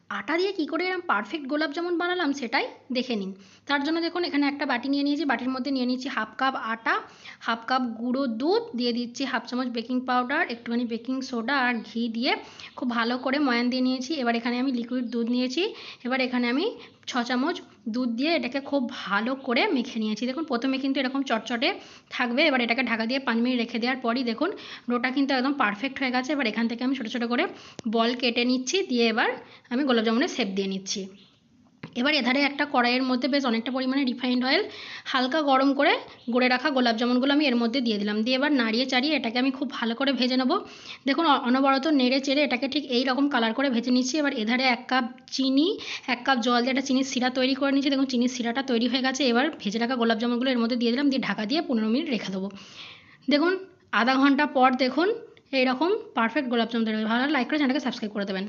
আটা দিয়ে কী করে এরকম পারফেক্ট গোলাপ জামুন বানালাম সেটাই দেখে নিন। তার জন্য দেখুন এখানে একটা বাটি নিয়ে নিয়েছি, বাটির মধ্যে নিয়ে নিচ্ছি হাফ কাপ আটা, হাফ কাপ গুঁড়ো দুধ, দিয়ে দিচ্ছি হাফ চামচ বেকিং পাউডার, একটুখানি বেকিং সোডা আর ঘি দিয়ে খুব ভালো করে ময়ান দিয়ে নিয়েছি। এবার এখানে আমি লিকুইড দুধ নিয়েছি, এবার এখানে আমি 6 চামচ দুধ দিয়ে এটাকে খুব ভালো করে মেখে নিয়েছি। দেখুন প্রথমে কিন্তু এরকম চটচটে থাকবে, এবার এটাকে ঢাকা দিয়ে 5 মিনিট রেখে দেওয়ার পরই দেখুন ডোটা কিন্তু একদম পারফেক্ট হয়ে গেছে। এবার এখান থেকে আমি ছোটো ছোটো করে বল কেটে নিচ্ছি, দিয়ে এবার আমি গোলাপ জামুনের শেপ দিয়ে নিচ্ছি। এবার এধারে একটা কড়াইয়ের মধ্যে বেশ অনেকটা পরিমাণে রিফাইন্ড অয়েল হালকা গরম করে গড়ে রাখা গোলাপ জামুনগুলো আমি এর মধ্যে দিয়ে দিলাম, দিয়ে এবার নাড়িয়ে চাড়িয়ে এটাকে আমি খুব ভালো করে ভেজে নেবো। দেখুন অনবরত নেড়ে চেড়ে এটাকে ঠিক এই রকম কালার করে ভেজে নিচ্ছি। এবার এধারে 1 কাপ চিনি, 1 কাপ জল দিয়ে একটা চিনির শিরা তৈরি করে নিচ্ছি। দেখুন চিনির শিরাটা তৈরি হয়ে গেছে, এবার ভেজে রাখা গোলাপ জামুনগুলো এর মধ্যে দিয়ে দিলাম, দিয়ে ঢাকা দিয়ে 15 মিনিট রেখে দেবো। দেখুন আধা ঘন্টা পর দেখুন এইরকম পারফেক্ট গোলাপ জামুন তৈরি হবে। ভালো লাগলে লাইক করে চ্যানেলকে সাবস্ক্রাইব করে দেবেন।